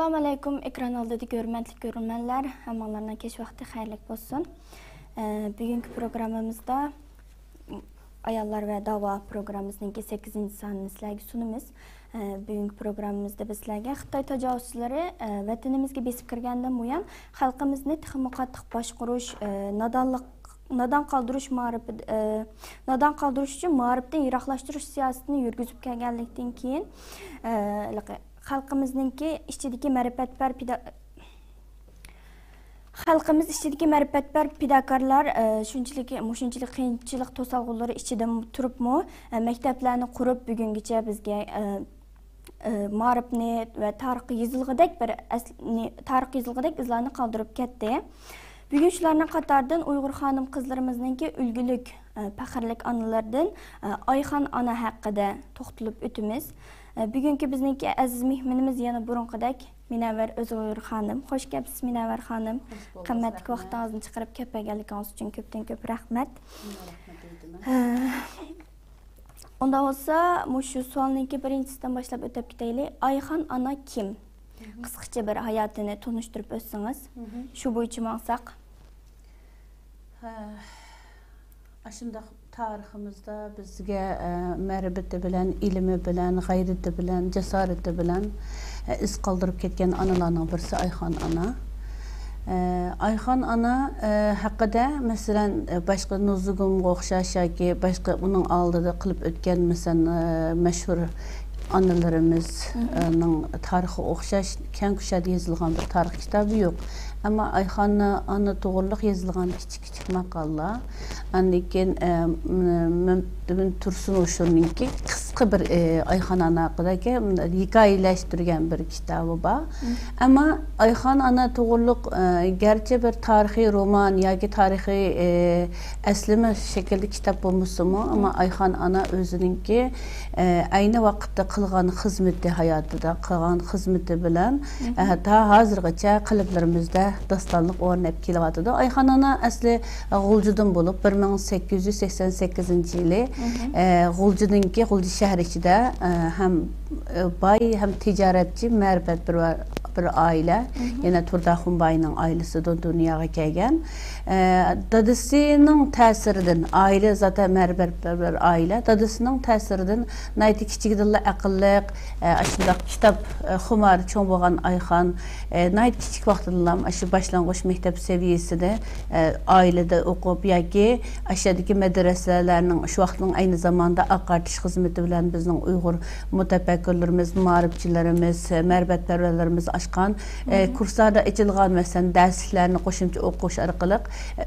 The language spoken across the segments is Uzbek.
Assalamu alaikum. Ekran aldaki hörmətli görünmənlər, hamılarına keç vaxtı xeyirlik olsun. Bugünkü programımızda Ayallar ve Dava programımızın 8. sanını sizlərə sunumuz. Bugünkü programımızda bizlərə Xitay təcavüzçüləri vətənimizə besib kirgəndən bu yan xalqımızı texnokratik başquruş, nadan qaldırış üçün ma'rifdən yiroqlashtirish siyosatini yurgizib kelganlikdan keyin xalqimizningki ichidagi ma'rifatpar pidokorlar shunchalik qiyinchilik to'solg'ulari ichida turibmi maktablarni qurib bugungacha bizga ma'rifni va tarix yozilg'idek izlarni qoldirib ketdi. Bugün shularning qatoridan Uyg'ur xonim qizlarimizningki ulgulik, faxrlik onalardan Ayxon ona haqida to'xtalib o'tamiz. Bugünkü bizningki aziz mehmonimiz yana burunqidek Minavvar O'zg'ur xonim. Xo'sh kelibsiz Minavvar xonim. Qimmatli vaqtingizni chiqarib kelganingiz uchun ko'p rahmat. Unda olsa, shu savolninki birinchisidan boshlab o'tib ketaylik. Ayxon ona kim? Qisqacha bir hayotini tanishtirib o'tsangiz, shu bo'yicha maqsaq. Aşında tariximizdə bizə mərifəti bilən, ilmi bilən, qayrəti bilən, cəsarəti bilən iz qaldırıb ketgan analarning birisi Ayxon ana. Ayxon ana haqqında məsələn başqa Nuzugumga o'xshash yoki başqa uning oldida qilib o'tgan məsələn məşhur analarımızın tarixi o'xshash keng ko'chada yozilgan bir tarix kitobi yo'q. Ama Ayxon ana to'g'riliq yozilgan kichik maqollar. Andan keyin Tursunovning qisqa bir Ayxon ana haqidagi hikoyalashtirgan bir kitobi bor. Ama Ayxon ana to'g'riliq garchi bir tarixiy roman yoki tarixiy aslima shaklda kitob bo'lmasa-mu, ama Ayxon ana o'ziningki ayni vaqtda qilgan xizmati hayotida qilgan xizmati bilan ta hozirgacha qalblarimizda dostonlik o'rnab kelyapti. Ayxon ana asli G'uljidan bo'lib 1888-yili G'uljidagi G'ulji shahri ichida ham boy ham tijoratchi ma'rifat bir aile, yana Turdaxunbayning ailesidan dunyoga kelgan. Dadasining ta'siridan, aile zaten ma'rifat bir aile, dadasining ta'siridan nayti kichikdilla aqlliq, shunday kitob xumar cho'ng bo'lgan Ayxon nayti kichik vaqtida shu boshlang'ich maktab seviyesida ailada o'qib yoki ashadagi madrasalarning shu vaqtning ayni zamonda aqartish xizmati bilan bizning Uyg'ur mutafakkirlarimiz, ma'rifchilarimiz, ma'rifatparvarlarimiz açqan kurslarda açılgan mesela derslerini qo'shimcha o'qish orqali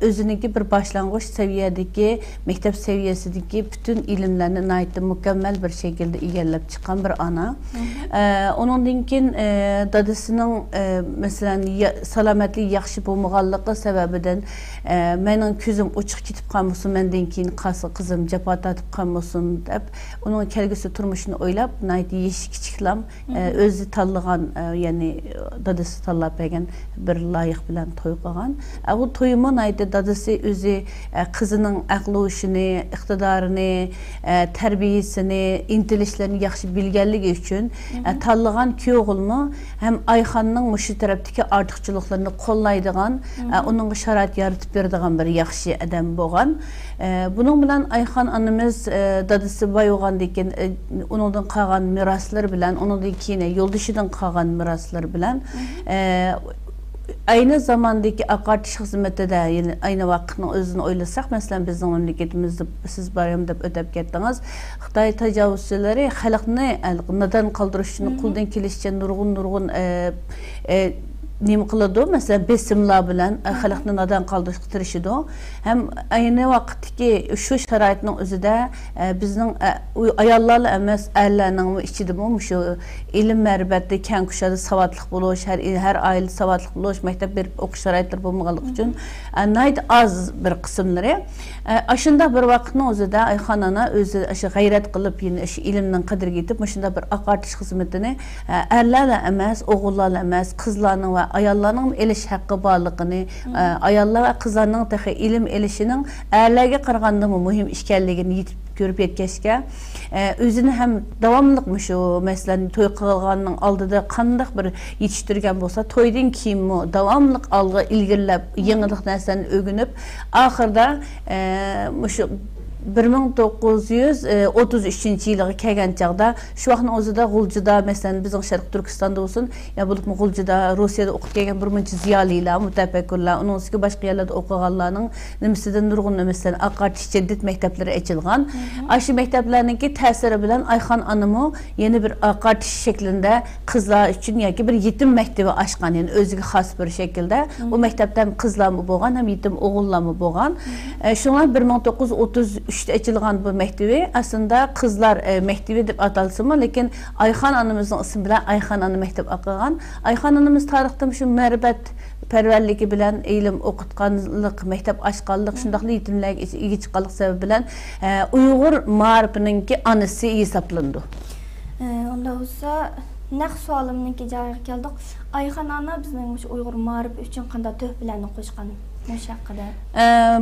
o'ziniki bir boshlang'ich seviyedagi maktab seviyesidagi bütün ilimlarni nayti mükemmel bir şekilde egallab chiqqan bir ana. Onundan keyin dadasining mesela salomatlik yaxshi bo'lmaganligi sababidan mening ko'zim ochiq ketib qolmasin, mendan keyin qizim jafo tatib qolmasin deb uning kelgusi turmushini o'ylab nayti yeshi kichiklam o'zi tanlagan yani dadası tanlab bergan bir loyiq bilan to'y qilgan. Bu to'yimi nayti dadasi o'zi qizining aqli-hushini, iqtidorini, tarbiyasini, intilishlarini yaxshi bilganligi uchun tanlagan kuyovulmi hem Ayxonning mushu tarafdagi ortiqchiliklarini qo'llaydigan, uning sharoit yaratib beradigan bir yaxshi odam bo'lgan. Bunun bilan Ayxon onamiz dadasi boy bo'lgandan keyin uningdan qolgan miroslar bilan, uningdan keyin yo'ldoshidan qolgan miroslar bilan aynı zamandaki aqartish xizmatida yani aynı vaqtning o'zini o'ylasak, mesela bizning mamlakatimizda siz barım deb o'tib ketdingiz, Xitoy tajovuzchilari xalqni nadan qoldirish uchun qo'ldan kelishicha nurg'un nima qiladi? Mesela besimlar bilan xalqni nadan qoldirishga tirishadi. Hem aynı vaqtdagi shu sharoitning o'zida bizning ayollar emas, erlarning ichidami shu ilm ma'rifatda keng ko'chada savodliq bo'lish, har oila savodliq bo'lish, maktab berib o'qish sharoitlari bo'lmaganligi uchun nayt az bir qismlari shunda bir vaqtning o'zida Ayxon ana o'zi shu g'ayrat qilib, shu ilmning qadriga yetib, shunda bir aqartish xizmatini erlar emas, o'g'illar emas, qizlarning va ayollarning elish haqqı borligini, ayollar va qizlarning dahi ilm elishining erlarga qaraganda muhim ekanligini yetib görüp yetkəşkə, özünü həm davamlıq şu, məsələn, toy qılğanның aldıda qandaq bir yetiştirgən bolsa, toydun kimi davamlıq alğı ilgirləb, yenilik nəsəni ögünüb, axırda şu 1933 yılı kelgan çağda şu vaqtın o'zida G'uljida mesela bizim Sharq Turkistonda olsun ya bo'lib G'uljida Rossiyada o'qib kelgan bir muncha ziyolilar, mutafakkirlar, uning ustiga boshqa yerlarda o'qiganlarning nimasidan nurg'un mesela aqartish jaddid maktablari ochilgan. Shu maktablarningki ta'siri bilan Ayxon anımı yeni bir aqartish shaklida qizlar uchun yoki bir yetim maktabi ochgan, yani o'ziga xos bir shaklda. Bu maktabda ham qizlarmi bo'lgan, ham yetim o'g'illarmi bo'lgan. Shunga 1933 açılgan bu mektebi aslında kızlar mektebi deb atalsınmı, lekin Ayxon anımızın ismi bilan Ayxon anı mektep akılgan. Ayxon anımız tarixte şu mərbəət pərvərligi bilan ilim o'qitganlik, mektep açqanlik, şundaqlı yetimlərə igi chiqqanlik səbəbi bilan Uyğur ma'rifininki anısı hesablandı. Onda olsa naq sualımningki joyiga keldik. Ayxon ana bizning Uyğur ma'rif uchun qanday töhfalarni qo'shgan?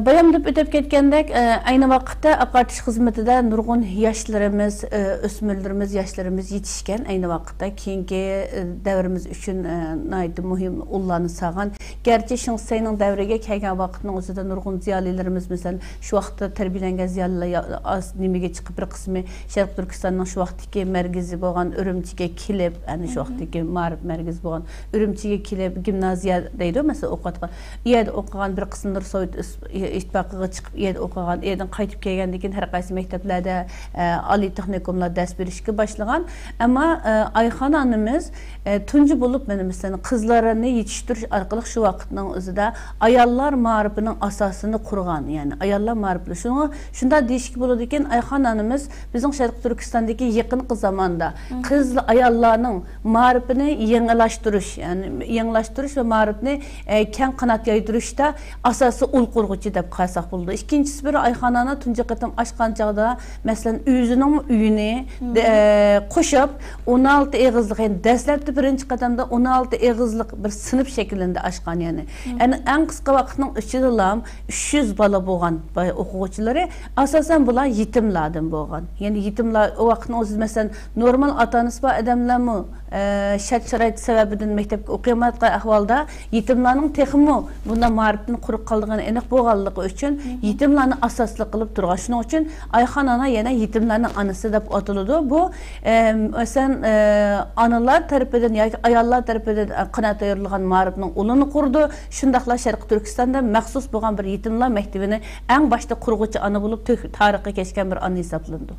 Bayam deb ötüp ketgandek, aynı vaqtda aqartish xizmatida nurg'un yoshlarimiz, o'smirlarimiz, yoshlarimiz yetishgan. Aynı vaqtda keyingi davrimiz uchun naydi muhim ullarni sağan. Gerçi Şingsayning davriga kelgan vaqtning o'zida nurg'un ziyolilarimiz, mesela şu vaqtda tarbiyalangan ziyolilar nimaga chiqib bir qismi Sharq Turkistonning şu vaqtdagi markazi bo'lgan Urumchiga kelib, ana shu vaqtdagi ma'rif markazi bo'lgan Urumchiga kelib gimnaziya deydi, mesela o'qitgan. Yerda o'qigan bir qismlar Sovet ittifoqiga chiqib yerda o'qigan, yerdan qaytib kelgandan keyin har qaysi maktablarda oliy texnikumlarda dars berishga boshlagan. Ammo Ayxon animiz tunji bo'lib mana masalan qizlarni yetishtirish orqali shu vaqtning o'zida ayollar ma'rifining asosini qurgan, ya'ni ayollar ma'rifi. Shunda deyishki bo'ladi ekan, Ayxon animiz bizning Sharq Turkistondagi yaqinqi zamonda qiz ayollarning ma'rifini yangilashtirish, ya'ni yangilashtirish va ma'rifni keng qanot yaydirishda asası ul qurğucu deb qarasaq bo'ldi. İkincisi bir Ayxon ana tunji qatam açqan çağda mesela özünün uyini qo'shib 16 egizlik, yani dastlabki birinchi qadamda 16 egizlik bir sinf shaklida açqan, yani. Yani en qisqa vaqtning ichida 300 bola bo'lgan o'quvchilari, asosan bular yetimlardan bo'lgan. Yani yetimlar o vaqtning o'zida mesela normal ota-onasi bor odamlarmi shart-sharoit sababidan maktabga o'qimayotgan ahvolda yetimlarning texmi bundan ma'rifni quruq qoldigani aniq bo'lganligi uchun yetimlarni asosli qilib turgan. Shuning uchun Ayxon ana yana yetimlarning anasi deb ataladi. Bu masalan analar tarafidan yoki ayollar tarafidan qanot ayrilgan ma'rifning ulini qurdi. Shundaqla Sharq Turkistonda maxsus bo'lgan bir yetimlar maktabini eng boshda qurg'uchi ana bo'lib tarixga kechgan bir ana hisoblandi.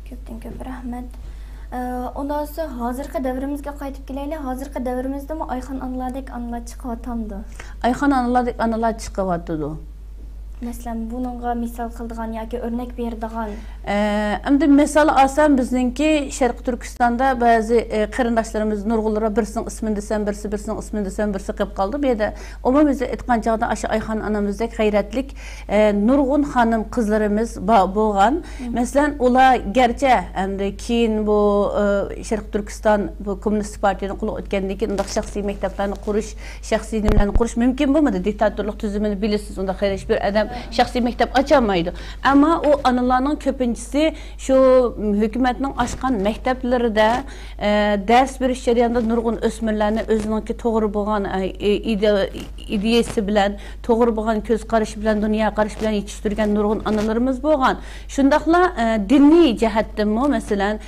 Ko'pdan ko'p rahmat. Ondan sonra hazırki devrimizge qaytib kelaylik. Hazırki devrimizde mi Ayxon analardek analar chiqayotamdi? Ayxon analardek analar chiqayotidu. Mesela bununla misal kıldığın ya ki örnek berdiğin. Endi misal alsam bizninki Sharq Turkistonda bazı qarindoshlarimiz nurg'unlara birisinin ismini desem, birisinin ismini desem, birisi qilib qoldi. Bu yerda umumyüzde aytgan chog'da shu Ayxon anamizdek g'ayratlik nurg'un xonim qizlarimiz bo'lgan. Masalan, ular garchi endi keyin bu Sharq Turkiston bu Kommunist partiyaning qo'liga o'tgandan keyin undaq shaxsiy maktablarni qurish, shaxsiy nimalarni qurish mumkin bo'lmadi. Diktatorlik tuzumini bilasiz, unda hech bir adam şahsi mektep açamaydı. Ama o anılarının köpüncüsü şu hükümetinin açkan mekteplerinde ders veriş jarayonida nurg'un o'smirlarni o'zininki to'g'ri bo'lgan ideyasi bilan, to'g'ri bo'lgan ko'z qarashi bilan, dunyo qarashi bilan yetishtirgan nurg'un analarimiz bo'lgan. Shundaqla diniy jihatdanmi, masalan,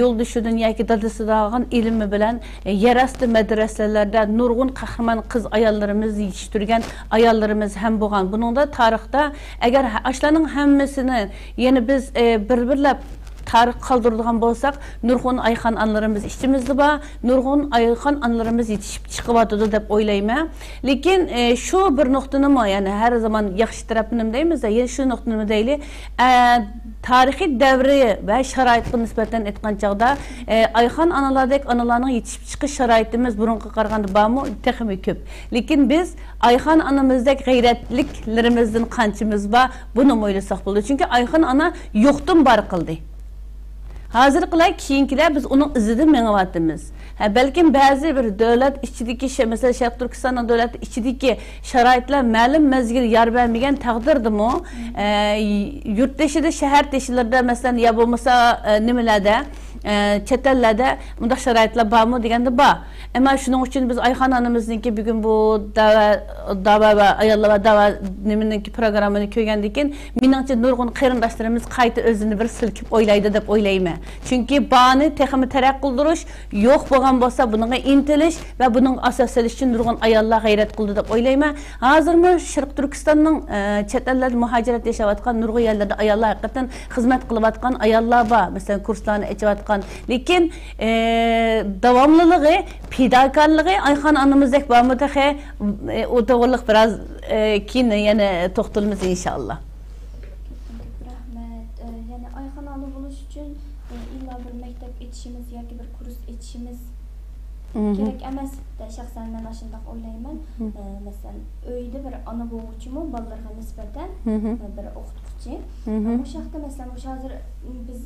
yo'ldoshidan yoki dadasidan ilmi bilan yerasti madrasalarda nurg'un qahramon qiz ayollarimiz yetishtirgan ayollarimiz ham bo'lgan. Buningda tarix eğer aşlarının hemmisini yeni biz bir-birlep tarix kaldırdıgan bolsak, nurg'un Ayxon analarımız içimizde var, nurg'un Ayxon analarımız yetişip çıkıvatıdı deb oylayman. Lekin şu bir noktani mı, yani her zaman yaxshi tarafını deymiz de, yani şu noktani deyli, tarihi devri ve şaraitga nisbeten etken çağda Ayxon analardek analarning yetişip çıkış şaraitimiz burunga qaraganda bormi? Texmi köp. Lekin biz Ayxon anamizdek g'ayratliklerimizden qanchamiz bor, buni o'ylasak bo'ladi. Chunki Ayxon ana yo'qdan bar qildi. Hazırqılar keyinkiler biz onun izidan meňiwatymiz. Belki bazı bir devlet içideki mesela Şarkı Türkistan'ın devlet içideki şaraitler ma'lum mezgil yar bermegen taqdirdimi? Yurtdaşıda şehir deşilerde mesela ya bolmasa nimelerde chet ellerde bunda şaraitlar barmı degende bar. Ama şunun için biz Ayxan anamızınki bugün bu dava ve ayollar dava nimeninki programını köygəndikin meningçe nurgun qarindaşlarımız qayta özünü bir silkip oylaydı dep oylayman. Çünkü bani texmi taraq qıldırış yo'q bo'lgan bo'lsa bununla intilish ve bunun asoslanishi için nurgun ayollar gayret qildi dep oylayman. Hozirmi Sharq Turkistonning chet ellarda muhojirat yashayotgan nurg'un yerlarda ayollar haqiqatan xizmat qilayotgan ayollar bor. Mesela kurslarni ochayotgan. Lekin davomliligi fidokorligi Ayxan onamizdek bormidi? O to'g'riliq biraz keyin yana to'xtalamiz inshaalloh. Rahmet. Yani Ayxan ana buluş için illa bir mektep etişimiz yoki bir kurs etişimiz gerek emas de şahsen ben aşındaq oylayman. Mesela öyde bir ana boğucumu balalarga nisbeten bir o'qituvchi. Bu şahta mesela bu hazır biz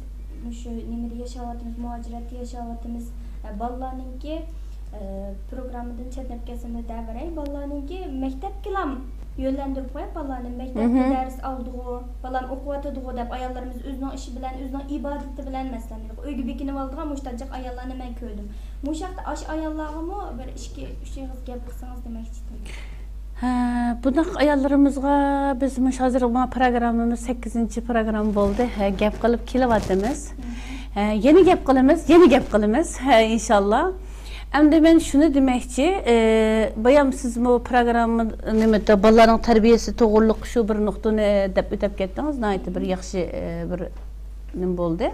şu nimeri yaşavatımız, muhaciratda yaşavatımız balalarninki programmadan chetnab kelsinda davrey balalarninki mektep kilam yönlendirip koyup balalarning mektepde ders aldığı, balalarning o'qiyotidiği deb ayollarimiz özünün işi bilen, özünün ibadeti bilen mesela uygu bekinip aldığan muştajak ayollarni men köydüm. Bu şahta aş ayollarımı bir işki üç yığız gap qilsangiz demek istedim. Bunak ayollarımızga biz hazır bu programımız 8. program oldu. Gap qilib kelyapmiz. Yeni gap qilamiz inşallah. Endi ben şunu demekçi, bayam siz bu programın nimede balaların terbiyesi to'g'riliq şu bir nuqtani deb o'tib ketdingiz, nayt bir yaxshi bir nim bo'ldi.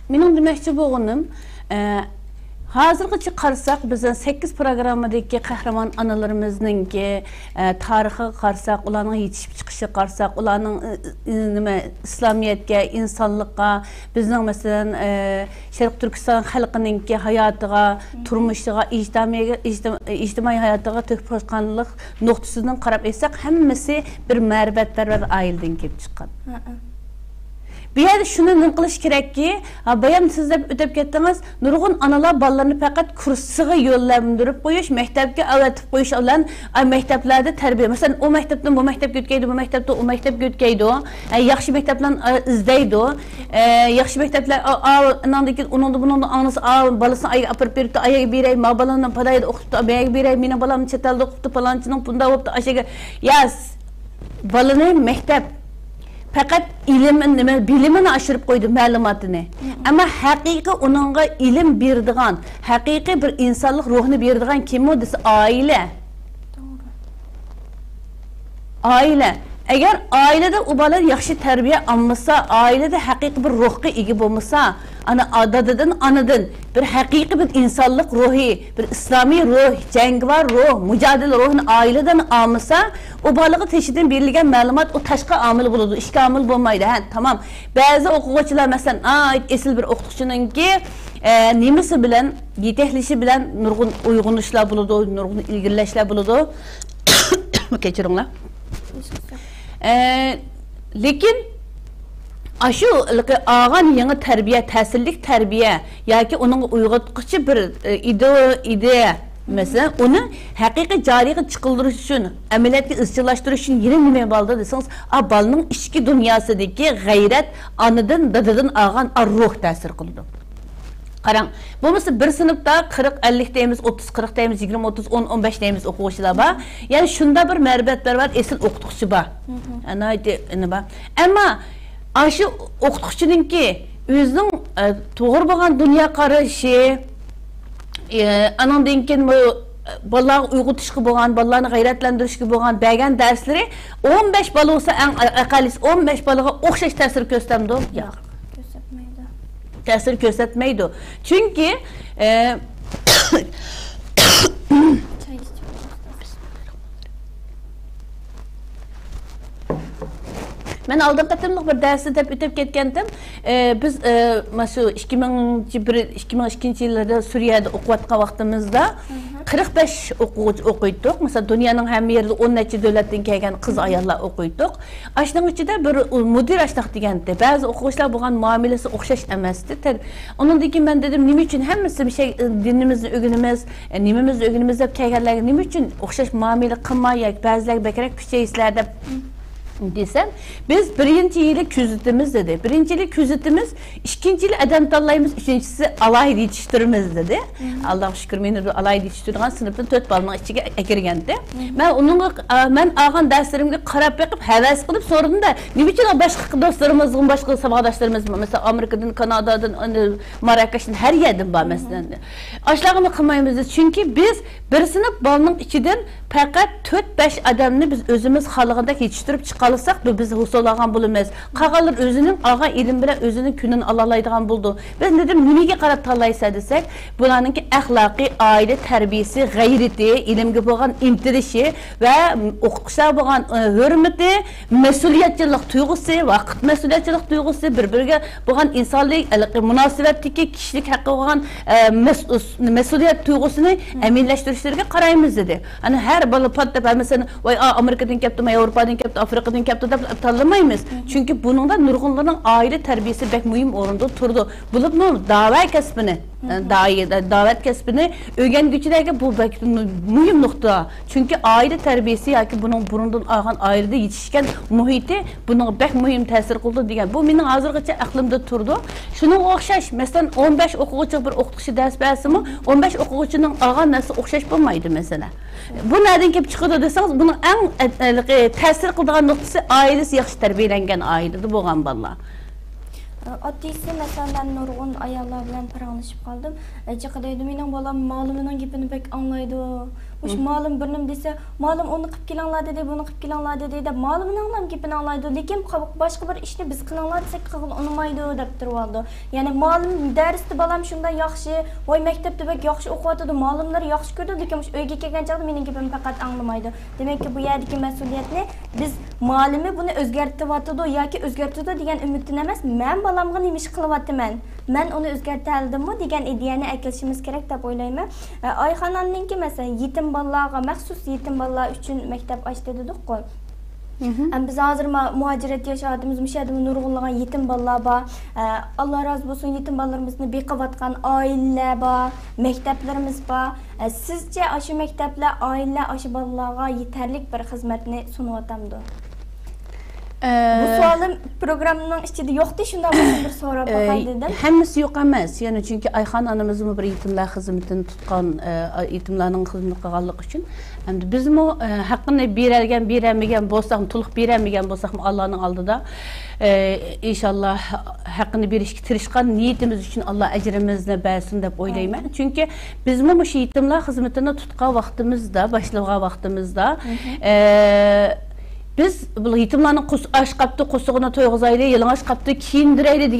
Mening demekçi bo'g'unim, hozirgacha qarasak bizning 8 programmadagi qahramon onalarimizninki tarixiga qarasak, ularning yetishib chiqishi qarasak, ularning nima islomiyatga, insonlikqa, bizning masalan Sharq Turkiston xalqininki hayotiga, turmushiga, ijtimoiy hayotiga to'xtalganlik nuqtasidan qarab etsak, hammasi bir ma'rifatparvar oiladan kelib chiqqan. Bir yerde şunu qilish kerakki, bayam siz deb o'tib ketdingiz, nurg'un analar bolalarni faqat kursiga yo'llantirib qo'yish, maktabga avatib qo'yish bilan maktablarda tarbiya. Masalan, o maktabdan bu maktabga o'tkaydi, bu maktabdan o maktabga o'tkaydi. Yaxshi maktablarni izlaydi. Yaxshi maktablar anandaki uningda anası balasini ayga apirib beribdi, ayaga beray, ma balani padayda o'qitibdi, ayaga beray, meni balam chet elda o'qitibdi, palonchining bunda bo'libdi, ashaga. Yas, balani maktab fakat bilimini aşırıp koydu malumatını. Ama hakiki onunla ilim berdiğen, hakiki bir insanlık ruhunu berdiğen kim o dese aile. Aile. Eğer ailede o balar yaxşı terbiye almasa, ailede hakiki bir ruhki egi olmasa, adadan anadan bir hakiki bir insanlık ruhi, bir İslami ruh, cengivar ruh, mücadele ruhunu aileden almasa, o balığı teşhidin birliğen malumat o taşka amil buludu, işki amil bulmaydı. Tamam. Bazı okuyucular mesela esil bir okuyucunun ki nimesi bilen, yetehlişi bilen nurgun uygunuşlar buludu, nurgun ilgileşler buludu. Geçirinler. Lekin aşı ağan yeni terbiye, təsirlik terbiye, ya ki onun uygutqıcı bir ideya, mesela onu hakiki cariye çıkıldırış için, ameliyatı ısçılaştırış için yeni nime balda deseniz, balının içki dünyasındaki gayret, anadan, dadadan ağan ruh təsir kıldı. Qarang, bu mesela bir sınıfta 40-50 deyimiz, 30-40 deyimiz, 20-30-10-15 deyimiz okuyucular var. Yani şunda bir mərbəətlər var, esil okutuqçu var. Ama aşı okutuqçunun ki, özünün doğru bağın dünya qarışı, anan deyinken balalar uygutuşku boğan, balalarını gayretlendirişki boğan bəgən dərsləri 15 balı olsa en aqalisi 15 balığa oxşaş təsir göstəmdi o? Yox. Təsir göstərməydi. Çünki ben aldığım qatımlıq bir dərsi deb ötüb ketkendim. Biz şu 2002 yıllarda Suriye'de okuvatqa vaxtımızda 45 o'quvchi o'qiydik. Mesela dünyanın hem yerinde 10 neçe devletten kelgan kız ayollar o'qiydik. Aşının içinde bir müdür aşnaq degende, bazı o'quvchilar bo'lgan muomalasi o'xshash emasdi. Ondan keyin men dedim, nima uchun hammasi bir şey dinimizni o'rganimiz, nimamizni o'rganimiz deb kelganlarga nima uchun o'xshash muomala qilmaylik, ba'zilar bekrak kuchayislar deb desem, biz birinci yılı küzütümüz dedi. Birinci yılı küzütümüz, ikinci yılı adam tanlayımız, üçüncüsü alay yetiştirimiz dedi. Allah şükür beni alay yetiştirdiğin sınıfta 4 balının içine ekirgendi. Ben ağan derslerimde karab bakıp, heves kılıp sordum da, ne biçim başka dostlarımızın, başka sabahdaşlarımızın, mesela Amerika'dan, Kanada'dan, Marrakeş'ten her yerden var mesela. Aşağıma kılmayımızdı. Çünkü biz bir sınıf balının içinden fakat 4-5 adamını biz özümüz halığında yetiştirip çıkarırsak bu biz husulağan bulunmaz. Kağalır özünün ağa ilim bile özünün günün alalaydıgan buldu. Ben dedim nimege qarab tanlaysa desek, bularınki ahlaki, aile terbiyesi, gayreti, ilimge bolgan intilişi ve okuquşlar bolgan hürmeti, mesuliyetçilik duygusu, vaqt mesuliyetçilik duygusu, birbiriga bolgan insanlık, münasebetdeki kişilik hakkı bolgan mesuliyet duygusunu eminleştirişlerge qaraymiz dedi. Hani her balı pat mesela vay Amerika'dan kaptım, Avrupa'dan kaptım, Afrika'dan kaptım da tanımayız. Çünkü bunun da nurgunların aile terbiyesi pek mühim oranda turdu. Bulup mu davet kesbini, davet kesbini ögen güçlerge bu pek mühim nokta. Çünkü aile terbiyesi ya ki bunun burundan ağan ailede yetişken muhiti bunun pek mühim tesir kıldı diyen. Bu benim hazırgıça aklımda turdu. Şunun okşaş, mesela 15 okuğucu bir okutukçu ders versi mi, 15 okuğucunun ağan nasıl okşaş bulmaydı mesela. Bu nereden kelip çıkıyordu deseniz, bunun en tesir kıldığın noktası ailesi yaxşı terbiyelengen ailedir bolgan ballar. Oddiysi mesela ben nurgun ayollar bilan paranlaşıp kaldım. Çıkadaydı mening bolam malımının gepini pek anlaydı. Uş malım birnim dese, malım onu qıp kelanlar dedi, bunu qıp kelanlar dedi de malımın anlam gepini anlaydı. Lekin başka bir işni biz qılanlar desek qıgıl unumaydı dep turvaldı. Yani malım dersdi balam şunda yaxşı, oy mektepte bek yaxşı okuyatıdı, malımları yaxşı gördü. Lekin uş öyge kelgen çağda mening gepimi fakat anlamaydı. Demek ki bu yerdeki mesuliyetni biz malımı bunu özgertivatıdı yoki özgertidu degan ümitini emas, men balamga nima ish qilyapman, men onu özgerteldim degan ideyani aytishimiz kerak deb o'ylayman. Ayxonanninki mesela yetim bolalarga maxsus yetim bolalar uchun maktab ochdi dedik-ku. Biz hozir muhacirat yaşadığımız, müşahede nurg'unlagan yetim bolalar bor. Allah razı olsun yetim bolalarimizni beqivatgan aileler bor, maktablarimiz bor. Sizce aşı maktablar, aile aşı bolalarga yeterlik bir xizmatni sunuyotamdi? Bu sualım programının içinde yoktu, şundan bir soru bakay dedim. Hemmisi yok emas. Yani çünkü Ayxan anamızın bir yetimler hizmetini tutkan, yetimlerin hizmetini kıgallık için. Hem bizim o hakkını beremigen bolsak, tuluk beremigen bolsak Allah'ın aldıda inşallah hakkını berişki tirişkan niyetimiz için Allah ecrimizle bersin dep oylayman. Çünkü bizim bu yetimler hizmetini tutkan vaktimizde, başlayan vaktimizde biz bu yetimlerin aş kaptı, kusuğuna toyğuzaylı, yılın aş kaptı, kiyindireyli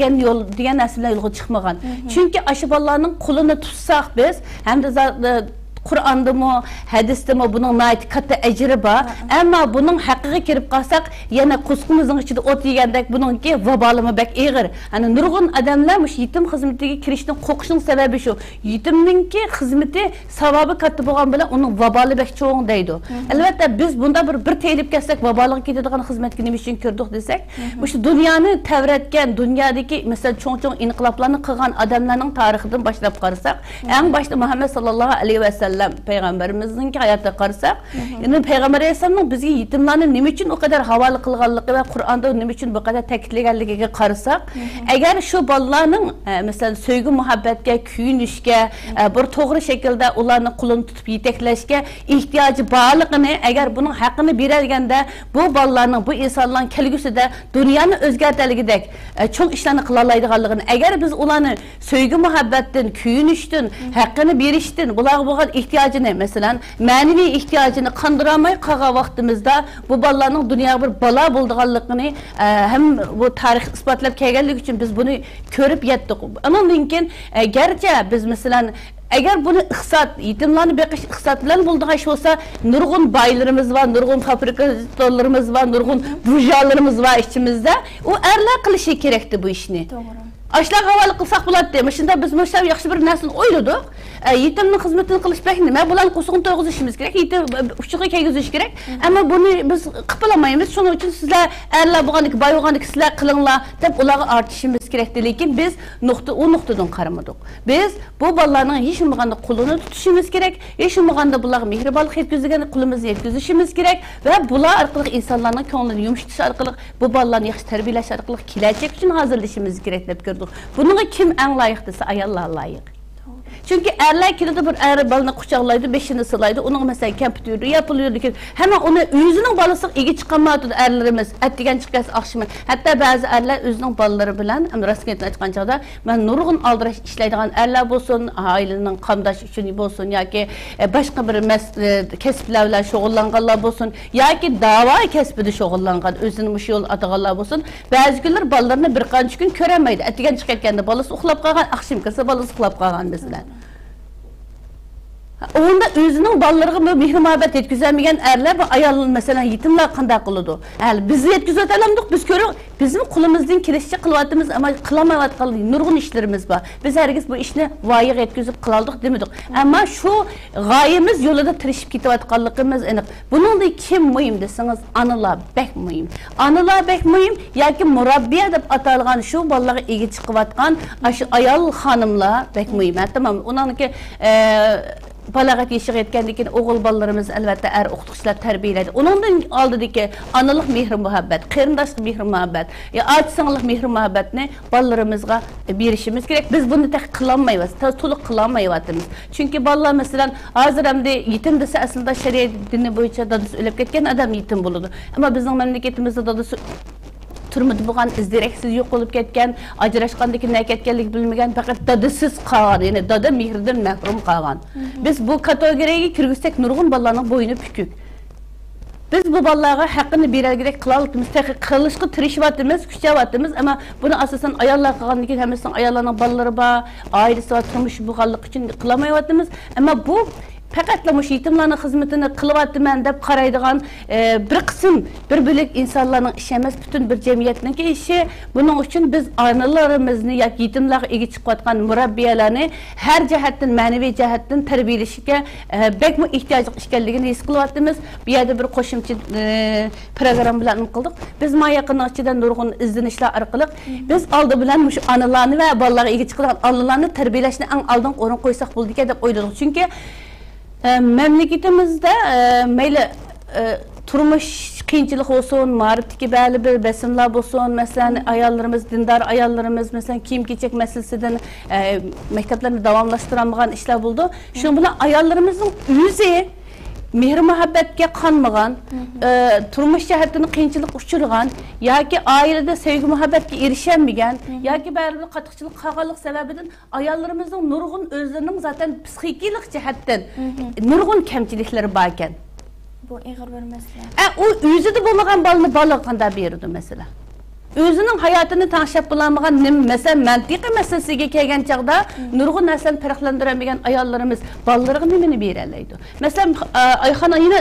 diyen nesiller yolga çıkmagan. Çünkü aşı balalarının kulunu tutsak biz, hem de Kur'an'da mı, hadiste mi bunun nait katta ecri var. Ama bunun hakkı kirip kalsak, yine kuskumuzun içinde ot yiyendek bununki vabalımı bek eğir. Hani nurgun adamlarmış yetim hizmetine kirişinin kokuşun sebebi şu. Yetiminki hizmeti sevabı kattı boğan bile onun vabalı bek çoğundaydı. Elbette biz bunda bir telip kessek vabalığı gidiyordu hizmet günü için kürdük desek. Bu şu dünyanı tevretken, dünyadaki mesela çoğun inkılaplarını kılan adamların tarihinden başlayıp karısak. En başta Muhammed sallallahu aleyhi ve sellem Peygamberimizin ki hayatta qarsak, yani Peygamber Aleyhisselam'ın bizge yetimlerin nima uchun o kadar havalı kılganlığı ve Kur'an'da nima uchun bu kadar ta'kidlaganligiga qarsak, eğer şu balalarning mesela sevgi muhabbetga, kuyunishga, bir to'g'ri şekilde ularni qo'lini tutib yeteklashga ihtiyacı borligini, eğer bunun haqqini berganda bu balalarning, bu insonlarning kelgusida dunyoni o'zgartirligidek cho'ng ishlarni qila oladiganligini, eğer biz ularni sevgi muhabbetdan, kuyunishdan, haqqini berishdan, ularga bo'lgan ihtiyacını mesela manevi ihtiyacını kandıramay kağa vaktimizde bu balalarning dünyaya bir bala bulduğanlıqını hem bu tarih ispatlab kelganligi için biz bunu körüp yettik. Ondan keyin gerçi biz mesela eğer bunu iqtisat, yetimlerini beqish iqtisat bilan bulduğu iş olsa nurgun baylarımız var, nurgun fabrikatörlerimiz var, nurgun burjualarımız var içimizde. O erler kılışı gerekti bu işini. Doğru. Aşlağa havalı kılsak bulat demiş. Şimdi biz mesela yaxşı bir nesil oyladık. Yetimnin hizmetini kılış pek nime? Bulan kusuğun toyğuz işimiz gerek. Yetim uçuğu keygüz iş gerek. Ama bunu biz kıpılamayımız. Şunun için sizler erler boğandık, bay boğandık sizler kılınlar dep ulağı artışımız gerekti. Lekin biz o noktadan qaramadık. Biz bu balalarının hiç olmaganda kulunu tutuşumuz gerek. Hiç olmaganda bular mehribanlık yetkizgen kulumuzu yetkizişimiz gerek. Ve bular arkalık insanların konularını yumuşatuş arkalık bu balalarını yaxşı terbiyeleş arkalık kilecek için hazırlaşımız gerek dep gördük. Bunun kim en layıktısa ayallar layık. Çünkü erler kilidi bir er balını kucaklaydı, beşini sılaydı. Onun mesela kempütürdü, yapılıyordu ki hemen onu yüzünün balısı iyi çıkamadı erlerimiz. Ettigen çıkası akşamı. Hatta bazı erler özünün balıları bilen, ama rastgele çıkan çağda ben nurgun aldıraş işleydiğin erler bolsun, ailenin kamdaş için bolsun ya ki başka bir kesiplerle şoğullanğanlar bolsun ya ki dava kesbide şoğullanğan özünün bu yol atağanlar bolsun. Bazı günler balılarını bir kaç gün köremeydi. Ettigen çıkarken de balısı uxlap qalğan, akşam kasa balısı uxlap qalğan mesela. Onda özünün ballarına mehrimuhabbet yetkizemegen erler ve ayalın mesela yetimler qanday qılıdı. Biz yetkizötelemdik, biz körük, bizim kulumuzdan kirişçi qılıvatımız ama qılamayatqan nurgun işlerimiz var. Biz herkes bu işni vayiq yetkizip qılaldık demedik. Ama şu gayemiz yolunda tirişip ketiyatqanlığımız aniq. Bunun da kim mühim deseniz analar bek mühim. Analar bek mühim yoki murabbiya deb atalgan şu ballarga egi chiqyapgan aşı ayal hanımlar bek mühim. Tamam, onanki balagat yaşık etkendikin oğul ballarımız elbette er okutukçular terbiyeledi. Onundan aldıdaki analık mehri muhabbet, kırındaşlık mehri muhabbet, açsanlık mehri muhabbetini ballarımızga berişimiz gerek. Biz bunu tek kılanmayız, toluk kılanmayız. Çünkü ballar mesela hazır hem de yetim dese aslında şeriat dini boyunca dadısı ölüp ketken adam yetim buludu. Ama bizim memleketimizde dadısı turmadı buğan izdireksiz yok olup ketken, ajrashqandaki ne ketkenlik bilmegen fakat dadısız qalğan, yani dada mehriden mahrum qalğan. Biz bu kategoriyaga kirgizsek nurgun balalarning boynu pükük. Biz bu balalarga haqqını berergerek qılalyapmiz, qilishga tirishayapmiz, kuchayapmiz, ama bunu asosan ayollar qilgandan keyin hammasının ayollarning balalari bor, oilasi va turmushi bo'lganligi uchun qilmayapmiz. Ama bu faqatla mush yetimlarning xizmatini qilyapman deb qaraydigan bir qism, bir bölük insanlarning ishi emas, butun bir jamiyatning ishi. Buning uchun biz onalarimizni yoki yetimlarga ega chiqayotgan murabbiyalarni har jihatdan, ma'naviy jihatdan tarbiyalashga bekmi ehtiyoj ekanligini his qilyapmiz. Bu yerda bir qo'shimcha program bilan qildik. Biz ma yaqin ichidan nurg'un izlanishlar orqali biz oldi bilan mush onalarni va bolalarga ega chiqadigan onalarni tarbiyalashni eng oldin o'rin qo'ysak bo'ldika deb o'yladik. Chunki memleketimizde meyle turmuş qiyinchilik olsun, ma'rifdagi ba'li bir besimlar olsun, mesela ayollarimiz, dindar ayollarimiz mesela kiyim-kechak masalasidan maktablarni davomlashtiramagan ishlar bo'ldi. Shuning bilan ayollarimizning o'zi mehr muhabbatga qanmagan, turmush jihatdan qiyinchilik uchirgan yoki oilada sevgi muhabbatga erishamagan yoki ba'zi bir qattiqchilik qilganlik sababidan ayollarimizning nurg'un o'zlarining zaten psixikalik jihatdan nurg'un kamchiliklari bor ekan. Bu ig'ir bir masala. O o'zida bo'lmagan balani bola qanday berdi mesela. Özünün hayatını tanışıp bulamagan mesela mantiqi meselesiga kelgan chaqda nurg'un narsani farqlandiramagan ayollarimiz bolalarga nimani berallaydi. Mesela Ayxon yine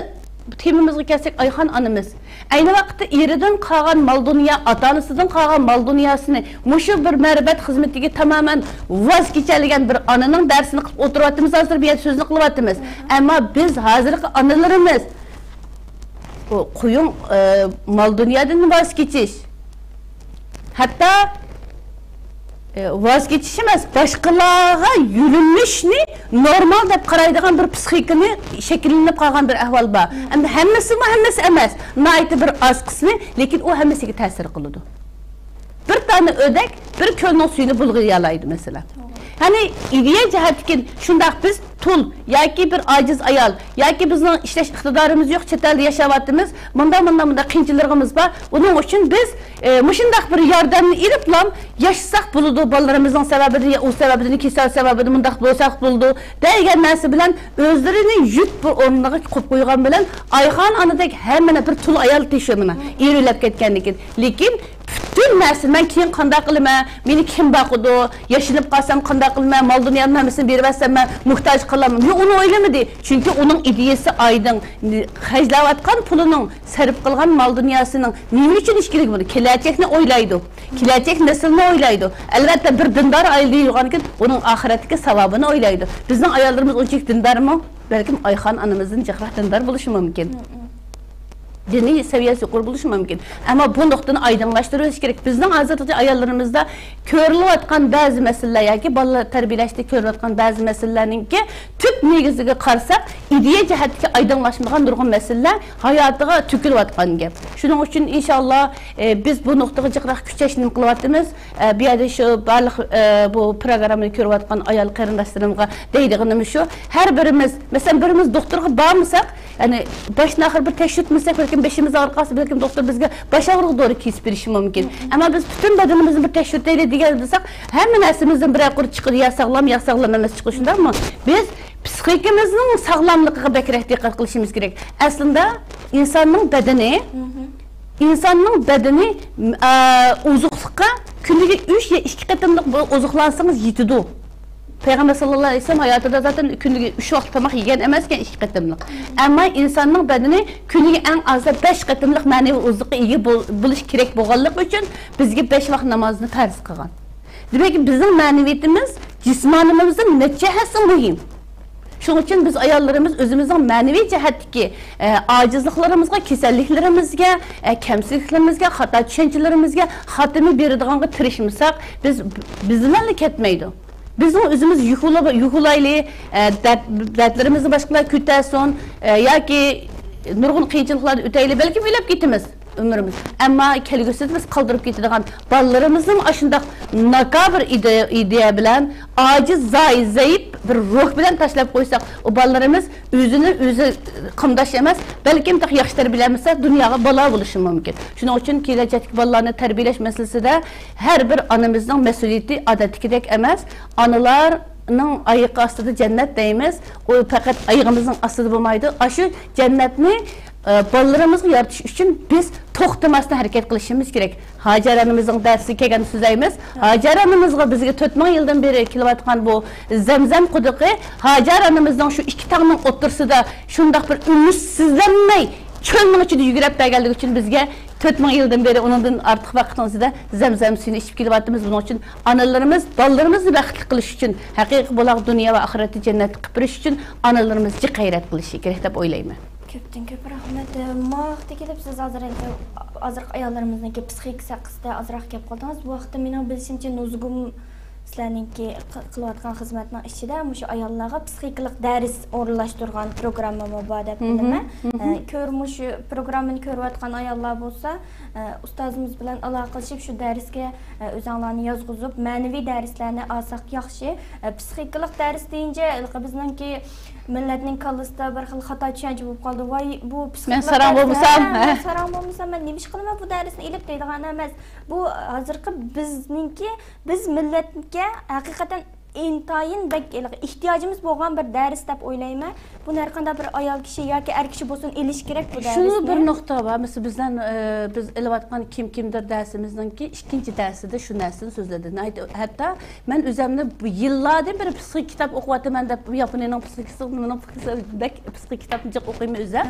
temamizga kelsak, Ayxon onamiz ayni vaqtda eridan qolgan mol dunyo, ota-onasidan qolgan mol dunyosini mushu bir ma'ribat xizmatiga tamoman voz kechadigan bir onaning darsini qilib o'tiryapmiz. Hozir bu yerda so'zni qilyapmiz. Ammo biz hozirgi onalarimiz o qo'yun mol dunyodan voz kechish, hatta voz kechish emas, boshqalarga yulinishni normal deb qaraydigan bir psixikani shakllanib qolgan bir ahvol bor. Endi hammasi emas, naytı bir az qismi, lekin u hammasiga ta'sir qiladi. Bir tane ödek bir ko'lning suyini bulg'ayalaydi mesela. Hani ideya jihatdan shundaq biz tul yoki bir ojiz ayol yoki bizning ishlash iqtidorimiz yo'q, chet elda yashayapmiz, bunda qiyinchiligimiz bor. Buning uchun biz mushundaq bir yordamni iliblam yashasak bo'ladi, bolalarimizning sababini, u sababini, kasal sababini mundaq bo'lsak bo'ladi degan narsa bilan o'zlarini yuk bir o'rniga qo'yib qo'ygan bilan Ayxon onadek hammani bir tul ayol teshimini erilab ketgandan keyin, lekin bütün nəsil mən keyin qanday qılıma, meni kim baxıdı, yaşınıb qalsam qanday qılıma, mal dünyanın hamısını verməsəm mən muhtaç qalamam. Yox, onu oylamadı. Çünki onun ideyası aydın. Xərcləyətqan pulunun, sərf qılğan mal dünyasının nə üçün işkilik bunu? Gələcəkni oylaydı. Gələcək nəslini oylaydı. Əlbəttə bir dindar ailədə yurğanken onun axirətdəki savabını oylaydı. Bizning ayollarımız onçik dindarmı? Bəlkə Ayxan anamızın cəhrah dindar buluşu mümkün. Dini seviyesi yuqori bo'lishi mumkin. Ammo bu nuqtani aydınlaştırıyoruz kerak. Bizning hozirgi ayollarımızda ko'rilayotgan ba'zi masalalar yoki bolalar tarbiyalashda ko'rilayotgan ba'zi masalalarningki tüp negiziga qarasak, ideya jihatga aydınlaşmagan nurg'un masalalar hayotiga to'kilayotgan gap. Shuning uchun inshaalloh biz bu nuqtaga jiqroq kuchashni qilyapmiz. Bu yerda shu barliq bu programmani ko'rayotgan ayol qarindoshlarimga deydiganimiz shu. Har birimiz, masalan, birimiz doktorga bormasak, ya'ni boshdan oxir bir tekshirtmasak, beşimiz ağrıqası, belki doktor bizge baş ağrığı doğru kesip verişi mümkün. Ama biz bütün bedenimizin bir teşhirteyle diğer desek, hemen esimizin bir akır çıkır, ya sağlam emes çıkışında ama biz psikikimizin sağlamlığına bekerek dikkat kılışımız gerek. Aslında insanın bedeni uzukluğa günlüğü 3 ya 2 katımlık uzuklansanız yetidu. Peygamber sallallahu aleyhi ve sellem hayatında zaten günlüğü 3 vakit tamak yiyen emezken 2 katımlık. Ama insanın bedeni günlüğü en azı 5 katımlık manevi uzluğa iyi buluş gerek boğallık için bizge 5 vakit namazını farz kılgan. Demek ki bizim maneviyetimiz cismanımızın ne cihası mühim. Şunun için biz ayollarımız özümüzün manevi cihetteki acizliklerimizge, keselliklerimizge, kemsiklerimizge, hata düşüncelerimizge hatimi beradiğanға tirişmişsak bizimle ketmeydi. Bizim özümüz yuhulaylı, dertlerimizi başkalar kütəsin, ya ki nurgun qiyinçiliklar öteyli, belki bilip gitimiz ömrümüz. Ama kelgüsüz biz kaldırıp getirdiğen ballarımızın aşında nakabır ideya bilen, aciz, zayıf bir ruh bilen taşlap koysak, o ballarımız özü kımdaş yemez, belki imtaq yaxşıları bilemezse dünyaya bala buluşu mümkün. Şunun için gelecekteki ballarını terbiyeleş meselesi de her bir anımızın mesuliyeti adetlikidek emez. Anılarının ayığı astıda cennet deyimiz, o fakat ayığımızın astıda bulmaydı. Aşı cennetini ballarımızı yaratış için biz toxtamasdan hareket qilishimiz gerek. Hacer anamızın dersi kelgan sözeyimiz. Hacer anamızga bizge 4 ming yıldan beri kelayotgan bu Zemzem quduqi Hacer anamızdan şu 2 tağning o'tirsida shundaq bir ümitsizlanmay çölning ichida yugurib berganligi uchun bizge 4 ming yıldan beri onundan artıq vaqtimizda Zemzem suyini içip kelyapmiz. Bunun için analarımız, ballarımızı baxtli qilish uchun, haqiqiy bo'laq dunyo va oxiratda jannat qilib berish uchun analarımız g'ayrat qilishi kerak deb o'ylayman. Köpten köp rahmet. Mağaqda kelip siz azırıq ayollarımızdaki psixik saqısda azıraq kep qaldınız. Bu vaqtda mening bilishimcha nuzgum sizlarninki qilayotgan xizmatning ichida mushu ayollarga psixiklik dars o'rinlashtirgan programma bor deb bilaman. Ko'rmuş programmani ko'rayotgan ayollar bo'lsa, ustozimiz bilan aloqalashib shu darsga o'zinglarni yozg'izib, ma'naviy darslarni olsak yaxshi. Psixiklik dars deyince bizningki milletning kallasida bir xil xato tushuncha bo'lib qoldi. Voy, bu men saram bo'lmasam, men nima ish qilaman bu darsni ilib deydigan emas. Bu hozirgi biz millatga haqiqatan intayin ihtiyacımız bo'lgan bir ders deb o'ylayman. Buni har qanday bir ayol kishi yoki er kishi bo'lsin elish kerak bu darsni. Şunu bir nokta var. Mesela bizden biz elayotgan kimdir dersimizninki ikinci dersida shu narsani so'zladi. Hatta men o'zimni yillardan beri psixik kitap o'qiyapman deb Yaponiyaning psixik kitobini jiq o'qiyman o'zim.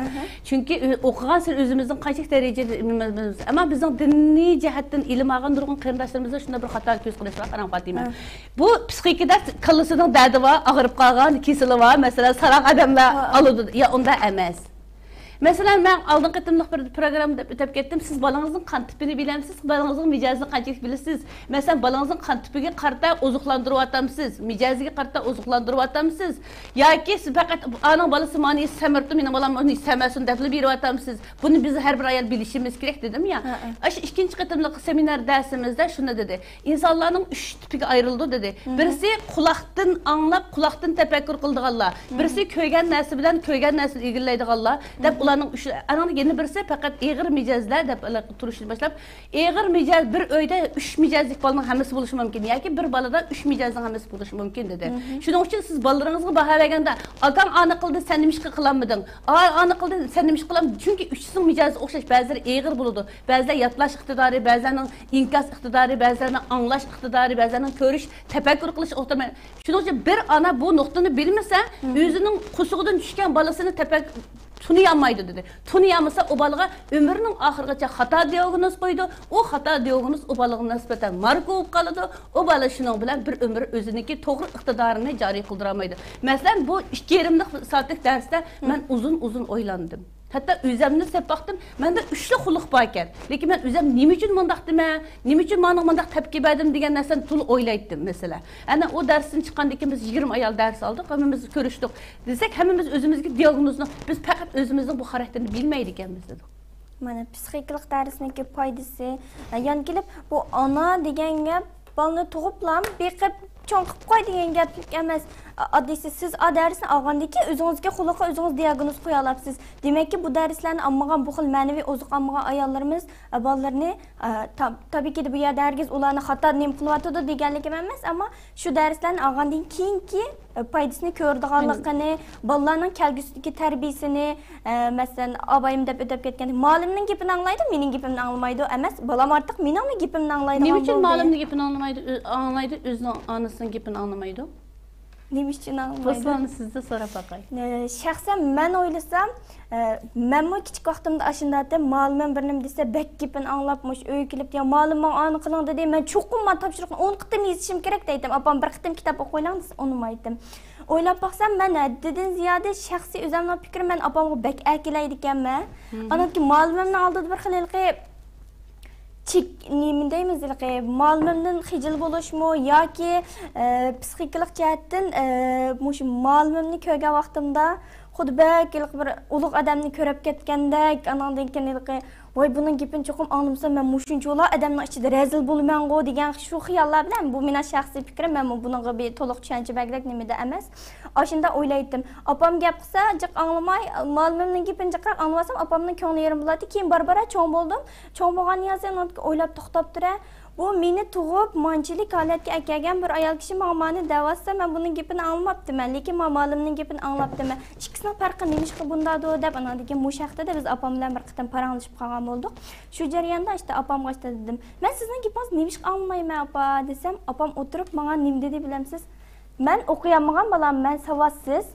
Chunki o'qigan sir o'zimizning qancha darajada bilmaymiz. Ammo bizning diniy jihatdan ilm olgan nurg'un qarindoshlarimizda shunday bir xato ko'z qilish var, qaram Fatima. Bu psixikida kallasının derdi var, ağırıp qalğan, kesili var. Mesela saraq adamlar alıdı, ya onda emas. Mesela ben aldığım qatımlıq bir programda ötüp getdim. Siz balanızın qan tipini bilemsiz, balanızın micazını qançalik bilirsiniz. Mesela balanızın qan tipiga qarta ozuqlandırıb atamsız, micaziga qarta ozuqlandırıb atamsız. Yoki siz faqat anan balası mani isəmirdi, menin balam onu isəməsin dəfli berib atamsız. Bunu biz hər bir ayol bilişimiz gerek dedim ya. Aşı ikinci qatımlıq seminer dersimizde şunu dedi. İnsanların 3 tipiga ayrıldı dedi. Birisi qulaqdan anlap, qulaqdan təfəkkür qıldığanlar. Birisi köygen nəsil bilen köygen nəsil ilgiləydiğanlar. Dep ularning anani yana birisi faqat eg'ir mijozlar deb turishni boshlab, eg'ir mijoz bir uyda 3 mijozlik bolaning hammasi bo'lishi mumkin yoki bir bolada 3 mijozning hammasi bo'lishi mumkin dedi. Shuning uchun siz bolalaringizga baho berganda, "Otang ani qildi, sen nima ish qilmading? Ani qildi, sen nima ish qilamading?" Chunki uchisining mijozi o'xshash, ba'zilar eg'ir bo'ladi, ba'zilar yodlash iqtidori, ba'zilarning inkas iqtidori, ba'zilarning anglash iqtidori, ba'zilarning ko'rish, tafakkur qilish o'xtamay. Shuning uchun bir ana bu nuqtani bilmasa, o'zining qusug'idan tushgan bolasini tunuyolmaydi dedi. Tunuyolmasa o balaga ömrünün oxirigacha xato diagnoz qo'ydi. O xato diagnoz o balaga nisbatan marka bo'lib qoladi. O bala shuning bilan bir umr o'ziniki to'g'ri iqtidorini joriy qildira olmaydi. Masalan, bu 2,5 soatlik darsda men uzun o'ylandim. Hatta o'zimni deb baktım, menda 3 xulq bor ekan. Lekin men o'zim nima uchun mundaq dema, nima uchun mana mundaq tabki berdim degan narsani to'l o'ylaydim mesela. Ana o darsdan chiqqandan keyin biz 20 ayol dars oldik, hammamiz ko'rishdik. Desak, hammamiz o'zimizga diagnozni, biz faqat o'zimizning bu xarakterni bilmaydi ekanmiz dedik. Mana psixikalik darsniki foydasi, yani kelib bu ana degan gap balni tug'iblam, beqib cho'nqib qo'y degan gaplik emas. Adisi siz o darsni olgandiki o'zingizga xulqqa o'zingiz diagnoz qo'ya olasiz. Demakki bu darslarni olmagan bu xil ma'naviy ozuq olmagan ayollarimiz bolalarni tabiiyki bu yerda hargiz ularni xato nim qilyotdi deganligim emas, ammo shu darslarni olgandan keyingi foydasini ko'rdiganligini, bolalarning kelgusidagi tarbiyasini, masalan, obayim deb o'tib ketgan, muallimning gapini anglaydi, mening gapimni anglamaydi emas, bolam ortiq mening gapimni anglaydi. Nima uchun muallimning gapini anglaydi, o'zining onasining gapini anglamaydi? Nima uchun anglaydi? Boshlanib sizda so'rab baqay. Shaxsan men o'ylasam, menmi kichik vaqtimda ashundadim, muallimim bir nima desa, bek gapini anglabmış, uy kelib, "Ya muallim men ani qiling" dedi. Men cho'qinma topshiriqni 10 qitim yezishim kerak deydim. Apam bir qitim kitob o'qiylang desa, unutmaydim. O'ylab baqsam, men haddidan ziyoda shaxsiy o'zimning fikrim, men apamga bek akilaydi ekanman. Anaki muallimimning oldida bir xilqi nima deymiz, muallimimdan xijil bo'lishmi yoki psixikalik jihatdan mush muallimimni ko'rgan vaqtimda xuddi bir ulug' odamni ko'rib ketgandek, anandan keyin voy buning gapini cho'qim anglamsam men mushunchalar odamning ichida rezil bo'lman-ku degan shu xiyollar bilan, bu mening shaxsiy fikrim, men buningga bir to'liq tushuncha bergak nimada emas. Oshunda o'ylaydim, opam gap qilsa jiq anglamay, muallimimning gapini jiq anglasam opamning ko'ngli yerim bo'ladi. Keyin barbara cho'ng bo'ldim. Cho'ng bo'lgandan so'ng o'ylab to'xtab tura. Bu meni tug'ib manchilik holatga akagan bir ayol kishi ma'moni davatsa, men buning gapini anglamabdiman, lekin muallimning gapini anglabdiman. Ikkisining farqi nima bundadi deb anadagi mushaqda biz opam bilan bir qitim paranglashib qolgan bo'ldik. Shu jarayonda işte opamga dedim, "Men sizning gapingizni nima anglamayman opa" desam, opam o'tirib menga nima dedi bilamsiz? "Men o'qiyolmagan bolam, men savotsiz.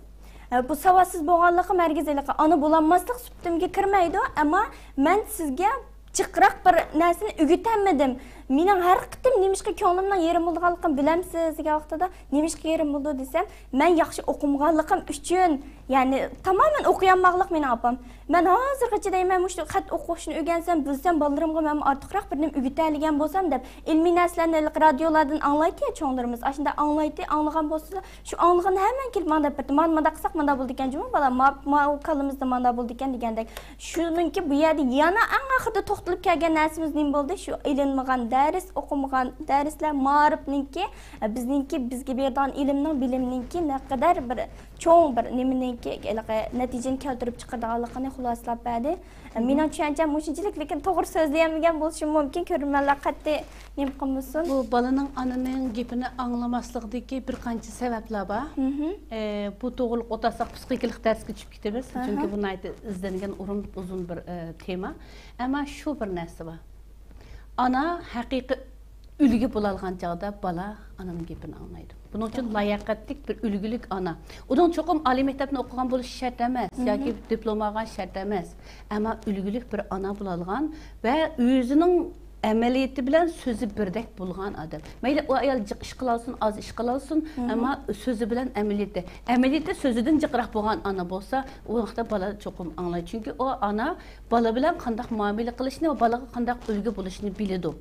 Bu savotsiz bo'lganligi margizaligi ana bo'lanmaslik suhbatimga kirmaydi, ammo men sizga chiqroq bir narsani o'rgatmadim. Mening har qitim nemishqa ko'nglimdan yerim bo'lganligini bilamsiz degan vaqtida nemishqa yerim bo'ldi desam, men yaxshi o'qimaganligim uchun, ya'ni tamoman o'qiyolmaganlik meni opam. Men hozirgacha deyman, shu xat o'qishni o'rgansam, bilsam bolalarimga men ortiqroq bir nima o'rgatadigan bo'lsam deb, ilmiy narsalarni radiolardan anglaydi cho'nglarimiz. Ashunda anglaydi, anglagan bo'lsa, shu anglagan hamma kelib menda birdi. Men menda qilsak menda bo'ldi ekan, juma bola, ma kalimizda menda bo'ldi ekan degandek. Shuningki bu yerda yana eng oxirida to'xtalib kelgan narsamiz nima bo'ldi? Shu ilinmagan ders, o'qimagan darslar, ma'rifniki, bizningki bizga bergan ilmning, bilimningki naqadar bir cho'ng bir nimaniki natijani keltirib chiqarganligini xulosalab berdi. Mening tushuncham mushunchalik, lekin to'g'ri so'zlayolmagan bo'lishi mumkin. Ko'rmanlar qat'iy nima qilmasin. Bu bolaning ananing gapini anglamasligidagi bir qancha sabablar bor. Bu to'g'rilik o'tasak psixikalik darsga tushib ketamiz, chunki buni izlangan uzun bir tema. Ammo shu bir narsa bor. Ana haqiqiy ulgi bo'lgan chog'da bola ananing gapini anglaydi. Buning uchun layoqatli bir ulgulik ana. Uning cho'qim oliy maktabni o'qigan bo'lishi shart emas yoki diplom olgan shart emas. Ammo ulgulik bir ana bo'lgan va o'zining amaliyati bilan so'zi birdek bo'lgan odam. Mayli u ayol jiq ish qilaolsin, oz ish qilaolsin, ammo so'zi bilan amaliyati. Amaliyati so'zidan jiqroq bo'lgan ana bo'lsa, u vaqtda bola cho'qim anglaydi. Chunki o ana bola bilan qanday muomala qilishni va bolaga qanday ulgu bo'lishni biladi.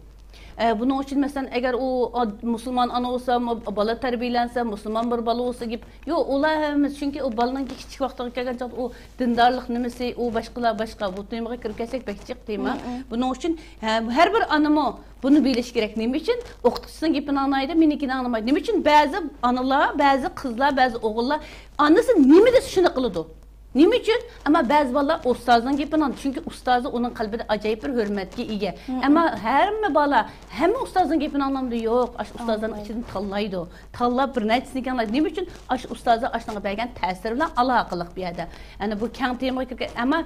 Bunun için mesela eğer o Müslüman ana olsa, bala terbiyelense, Müslüman bir bala olsa gibi, yok olayımız çünkü o balanın küçük vaxtına geldiğinde o dindarlık nemesi, o başka bu temaya kirkesek bekçik tema. Bunun için her bir anımı bunu biliş gerek. Ne için? Okutucusunun gipini anlaydı, minikini anlamaydı. Ne için? Bazı analar, bazı kızlar, bazı oğullar annesi nemi de şunu kılıdı. Nima uchun? Ama bazı bala ustozning gapini anlaydi. Chunki ustozi uning qalbida ajoyib bir hurmatga ega. Ama hamma bala hamma ustozning gapini anlamdi. Yo'q, ash ustozdan ichidan tanlaydi. Tanlab bir narsani anlaydi. Nima uchun? Ash ustozi ashunga bergan ta'sir bilan aloqaliq bu yerda. Ya'ni bu keng temaga kirgan, ama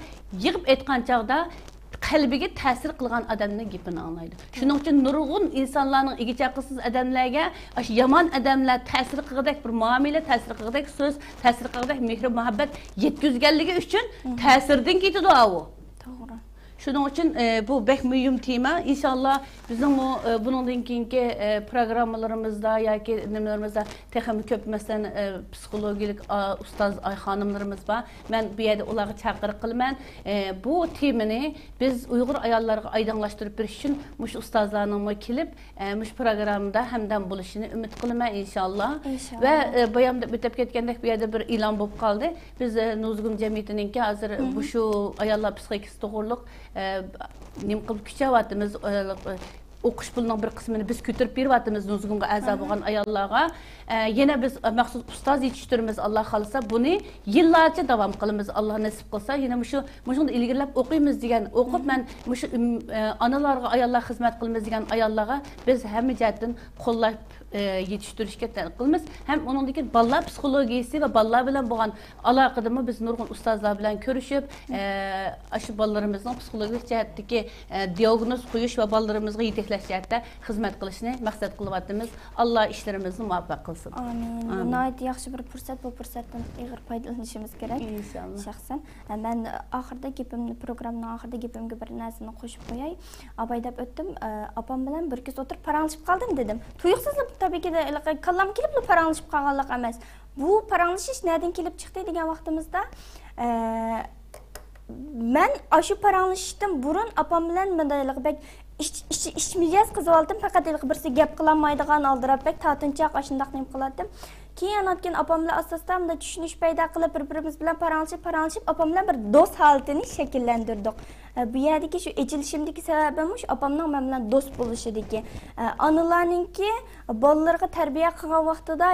yig'ib aytgan chog'da qalbiga ta'sir qilgan odamning gapini anglaydi. Shuning uchun nurg'un insonlarning igichaqisiz odamlarga yomon odamlar ta'sir qilgandek bir muomala, ta'sir qilgandek so'z, ta'sir qilgandek mehr muhabbat yetkazganligi uchun ta'sirdan ketadi u. To'g'ri. Shuning uchun bu bek mühim tema. İnşallah bizim bunundan keyingi programmalarimizda yoki nimalarimizda texnik ko'p masalan psixologik ustoz xonimlarimiz bor. Men bu yerda ularga chaqiriq qilaman. Bu temani biz Uyg'ur ayollarga oydinlashtirib berish uchun mush ustozlarning kelib mush programmada hamdam bo'lishini umid qilaman inshaalloh. Va bayamda o'tib ketgandek bu yerda bir e'lon bo'lib qoldi. Biz Nuzgun jamiyatininki hozir bu shu ayollar psixikasi to'g'riliq nim qilib kuchayapmiz. O'qish pulining bir qismini biz ko'tarib beryapmiz Nuzgunga a'zo bo'lgan ayollarga. Yana biz maxsus ustoz yetishtiramiz Alloh xolisa. Buni yillarcha davom qilamiz. Alloh nasib qilsa, yana shunda ilgirlab o'qiymiz degan, o'qib men shu onalarga, ayollar xizmat qilamiz degan ayollarga biz hamma jihatdan qo'llab yetishtirishga qilamiz. Ham uningdagi bolalar psixologiyasi va bolalar bilan bo'lgan aloqadami biz nurg'un ustozlar bilan ko'rishib, shu bolalarimizning psixologik jihatdagi diagnoz qo'yish va bolalarimizga yetaklash jihatda xizmat qilishni maqsad qilyapmiz. Alloh ishlarimizni muvaffaq qilsin. Amin. Nihoyat yaxshi bir fursat, bu fursatdan ig'ir foydalanishimiz kerak. Inshaalloh. Shaxsan men oxirida gapimni, programmaning oxirida gapimga bir narsani qo'shib qo'yay. Abaydab o'tdim. Opam bilan bir kez o'tirib paranglashib qoldim dedim. Tuyuqsizlik tabii ki de kallam kelib paranglashib qolganlik emas. Bu paranglashish nereden kelib chiqdi degan vaqtimizda men shu paranglashishdan burun opam bilan mendaylik bek ishmiyaz qizib oldim, faqat birisi gap qilolmaydigan aldirab bek tatinchoq ashundaq nim qilardim. Keyin o'tgan opam bilan asosda tushunish paydo qilib bir-birimiz bilan paranglashib opam bilan bir do'st holatini shakllantirdik. Bu yerdagi shu echilishimdagi sababim shu opamning men bilan do'st bo'lishidagi. Onalarningki bolalarga tarbiya qilgan vaqtida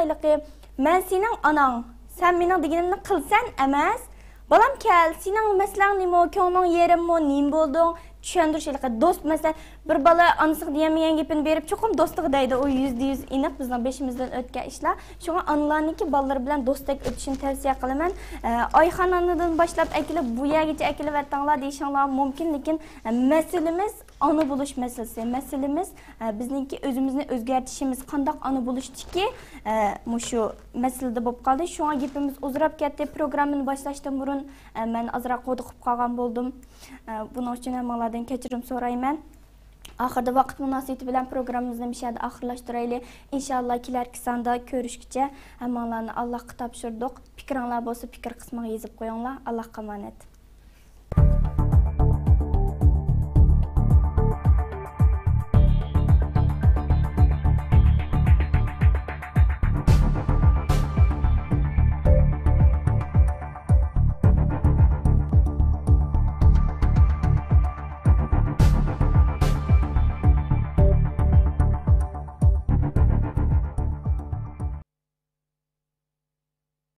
men sening onang, sen mening deganimni qilsan emas. Balam kel, sening maslang nima, ko'ngling yerimmi, nim bo'lding? Tushuntirishlik do'st mesela bir bala anasiga diyamagan gapini berib cho'qim do'stlik deydi. O %100 aniq bizning beshimizdan o'tgan ishlar. Shunga onalarniki bolalar bilan do'stlik o'tishini tavsiya qilaman. Oyxonadan boshlab akilib bu yergacha akilib o'tanglar deyishinglar mumkin, lekin masalamiz ona bo'lish masalasi. Masalamiz bizningki o'zimizni o'zgartirishimiz, qanday ona bo'lishdiki, shu masalada bo'lib qoldi. Shunga gapimiz uzrab ketdi. Programmani boshlashdan burun men azroq qo'diqib qolgan bo'ldim. Buning uchun ham kechirim so'rayman. Oxirda vaqt munosabati bilan programmamizni mishada oxirlashtiraylik. Inshaalloh kelarki sonda ko'rishguncha hammalarni Allohga topshirdik. Fikringlar bo'lsa fikr qismiga yozib qo'yinglar. Allohga omonat.